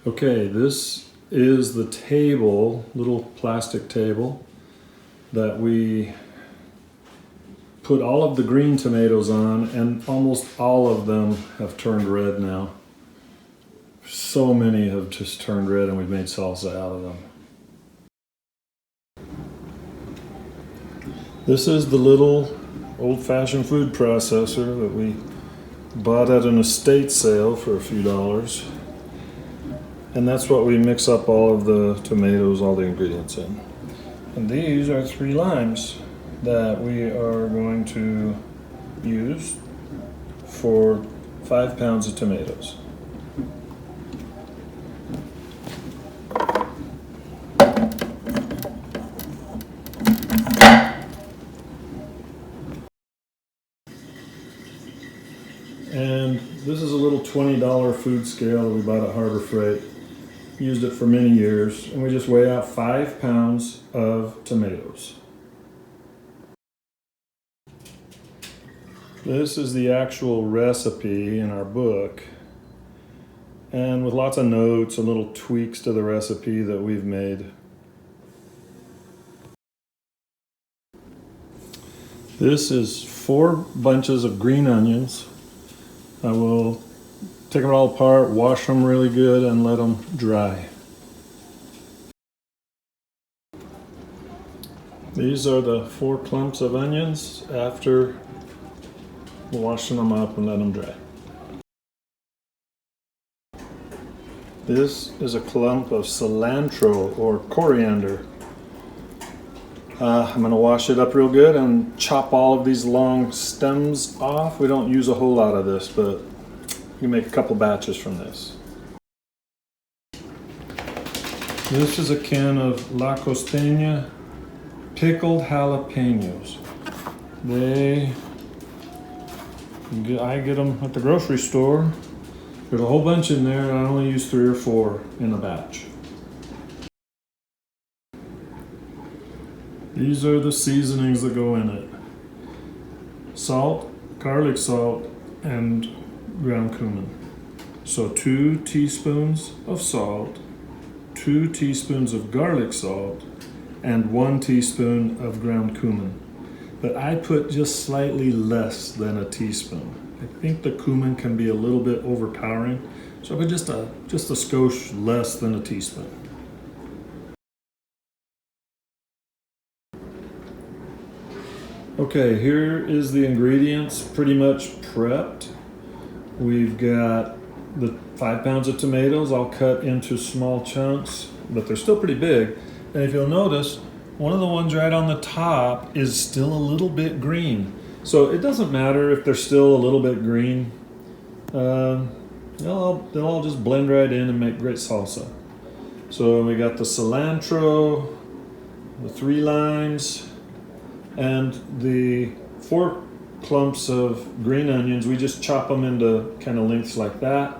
Okay, this is the table, little plastic table that we put all of the green tomatoes on, and almost all of them have turned red now. So many have just turned red and we've made salsa out of them. This is the little old-fashioned food processor that we bought at an estate sale for a few dollars. And that's what we mix up all of the tomatoes, all the ingredients in. And these are 3 limes that we are going to use for 5 pounds of tomatoes. And this is a little $20 food scale that we bought at Harbor Freight. Used it for many years, and we just weigh out 5 pounds of tomatoes. This is the actual recipe in our book, and with lots of notes and little tweaks to the recipe that we've made. This is 4 bunches of green onions. I will take them all apart, wash them really good, and let them dry. These are the 4 clumps of onions after washing them up and let them dry. This is a clump of cilantro or coriander. I'm going to wash it up real good and chop all of these long stems off. We don't use a whole lot of this, but you can make a couple batches from this. This is a can of La Costeña pickled jalapenos. I get them at the grocery store. There's a whole bunch in there, and I only use 3 or 4 in a batch. These are the seasonings that go in it. Salt, garlic salt, and ground cumin. So 2 teaspoons of salt, 2 teaspoons of garlic salt, and 1 teaspoon of ground cumin. But I put just slightly less than a teaspoon. I think the cumin can be a little bit overpowering, so I put just a skosh less than a teaspoon. Okay, here is the ingredients pretty much prepped. We've got the 5 pounds of tomatoes all cut into small chunks, but they're still pretty big. And if you'll notice, one of the ones right on the top is still a little bit green. So it doesn't matter if they're still a little bit green. They'll all just blend right in and make great salsa. So we got the cilantro, the 3 limes, and the 4 clumps of green onions. We just chop them into kind of lengths like that,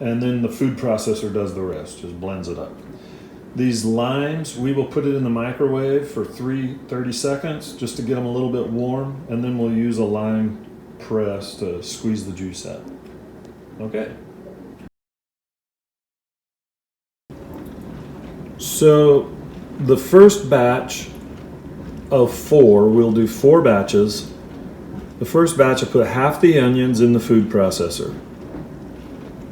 and then the food processor does the rest, just blends it up. These limes, we will put it in the microwave for 30 seconds just to get them a little bit warm, and then we'll use a lime press to squeeze the juice out. Okay. So the first batch of 4, we'll do 4 batches. The first batch I put half the onions in the food processor.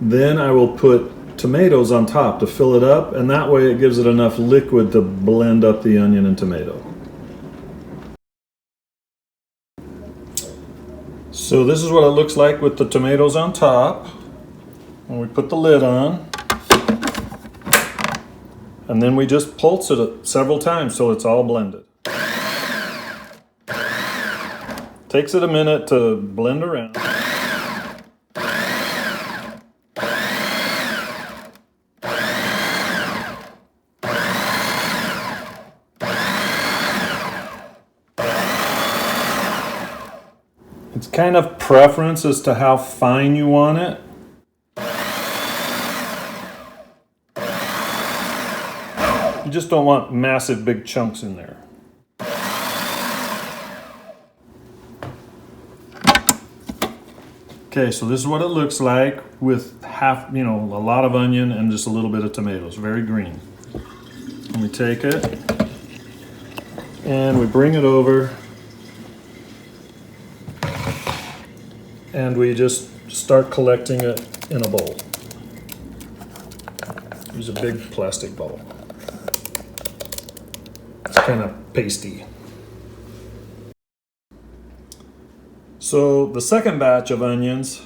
Then I will put tomatoes on top to fill it up, and that way it gives it enough liquid to blend up the onion and tomato. So this is what it looks like with the tomatoes on top when we put the lid on. And then we just pulse it several times till it's all blended. Takes it a minute to blend around. It's kind of preference as to how fine you want it. You just don't want massive big chunks in there. Okay, so this is what it looks like with half, a lot of onion and just a little bit of tomatoes, very green. And we take it and we bring it over and we just start collecting it in a bowl. Use a big plastic bowl. It's kind of pasty. So the second batch of onions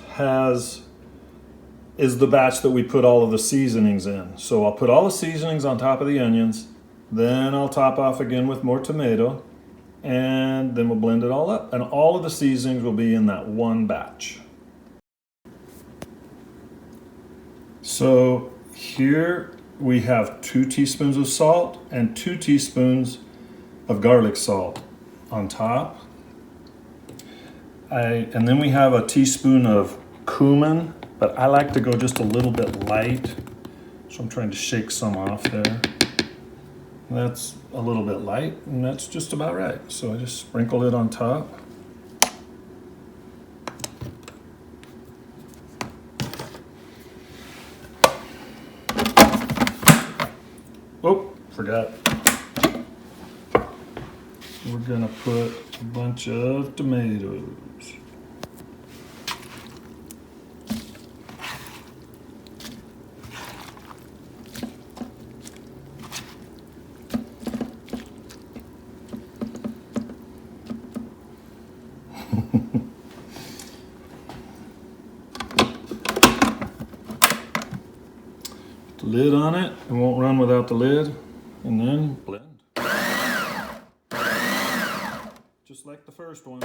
is the batch that we put all of the seasonings in. So I'll put all the seasonings on top of the onions, then I'll top off again with more tomato, and then we'll blend it all up. And all of the seasonings will be in that one batch. So here we have 2 teaspoons of salt and 2 teaspoons of garlic salt on top. And then we have a teaspoon of cumin, but I like to go just a little bit light. So I'm trying to shake some off there. That's a little bit light, and that's just about right. So I just sprinkle it on top. Oh, forgot. We're gonna put a bunch of tomatoes. The lid on it, it won't run without the lid, and then blend. Just like the first one.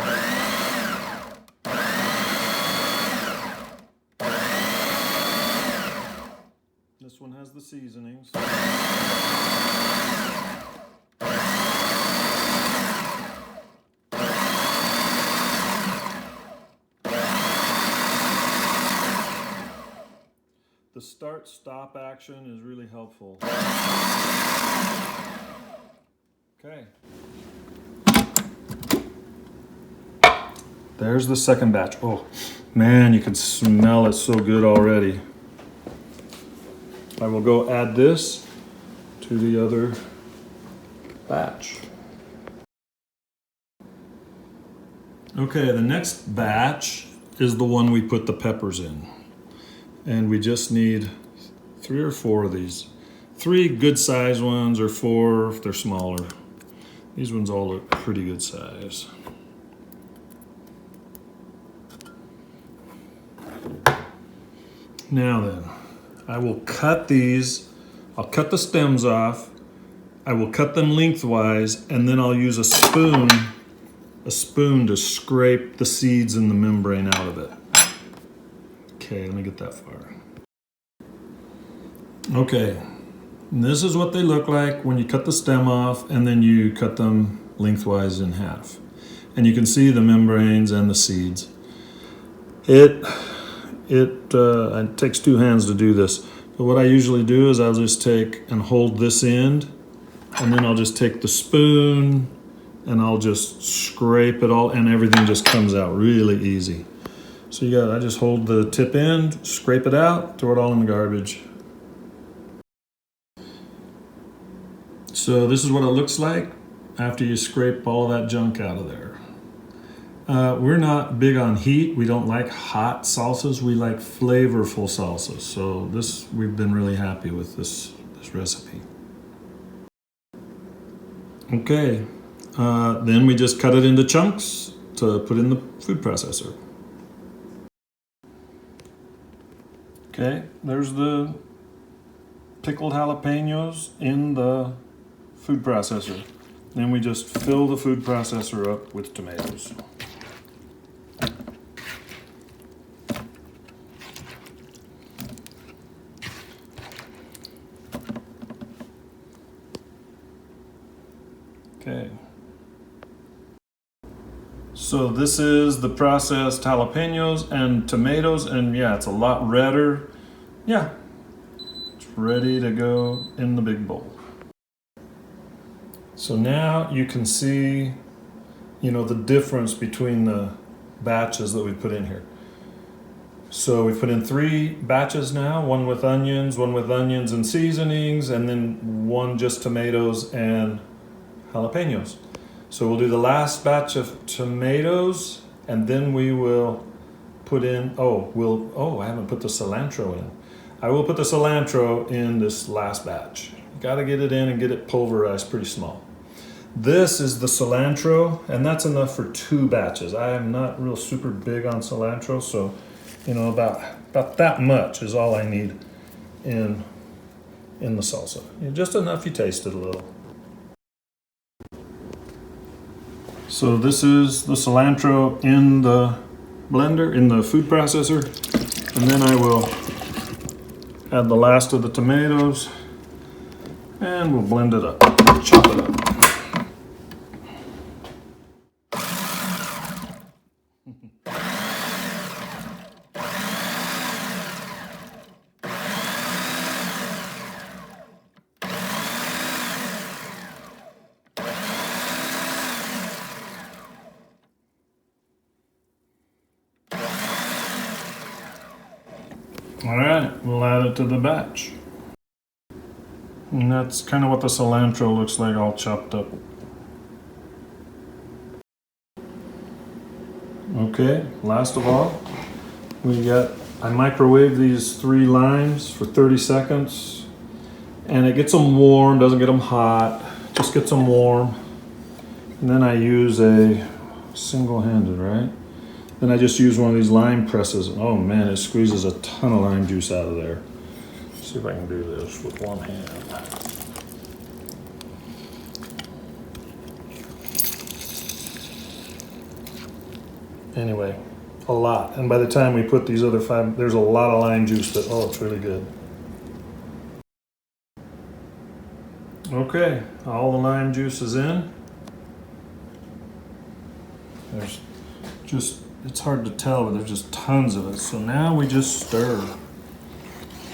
This one has the seasonings. The start-stop action is really helpful. Okay. There's the second batch. Oh, man, you can smell it so good already. I will go add this to the other batch. Okay, the next batch is the one we put the peppers in. And we just need 3 or 4 of these. 3 good size ones, or 4 if they're smaller. These ones all look pretty good size. Now then, I will cut these. I'll cut the stems off. I will cut them lengthwise, and then I'll use a spoon to scrape the seeds and the membrane out of it. Okay, let me get that far. Okay, and this is what they look like when you cut the stem off and then you cut them lengthwise in half. And you can see the membranes and the seeds. It takes 2 hands to do this. But what I usually do is I'll just take and hold this end, and then I'll just take the spoon and I'll just scrape it all, and everything just comes out really easy. So I just hold the tip end, scrape it out, throw it all in the garbage. So this is what it looks like after you scrape all that junk out of there. We're not big on heat. We don't like hot salsas. We like flavorful salsas. So we've been really happy with this recipe. Okay, then we just cut it into chunks to put in the food processor. Okay, there's the pickled jalapenos in the food processor. Then we just fill the food processor up with tomatoes. Okay. So this is the processed jalapenos and tomatoes, and yeah, it's a lot redder. Yeah, it's ready to go in the big bowl. So now you can see, the difference between the batches that we put in here. So we put in 3 batches now, one with onions and seasonings, and then one just tomatoes and jalapenos. So we'll do the last batch of tomatoes, and then we will put in, I haven't put the cilantro in. I will put the cilantro in this last batch. Got to get it in and get it pulverized pretty small. This is the cilantro, and that's enough for 2 batches. I am not real super big on cilantro, so about that much is all I need in the salsa. Just enough you taste it a little. So this is the cilantro in the blender, in the food processor, and then I will add the last of the tomatoes and we'll blend it up, chop it up. All right, we'll add it to the batch. And that's kind of what the cilantro looks like, all chopped up. Okay, last of all, I microwave these 3 limes for 30 seconds. And it gets them warm, doesn't get them hot, just gets them warm. And then I use a single-handed, right? Then I just use one of these lime presses. Oh man, it squeezes a ton of lime juice out of there. Let's see if I can do this with one hand. Anyway, a lot. And by the time we put these other 5, there's a lot of lime juice that, it's really good. Okay, all the lime juice is in. It's hard to tell, but there's just tons of it. So now we just stir.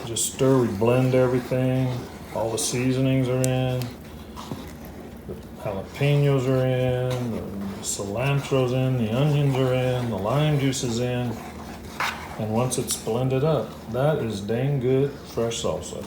We blend everything. All the seasonings are in. The jalapenos are in. The cilantro's in. The onions are in. The lime juice is in. And once it's blended up, that is dang good fresh salsa.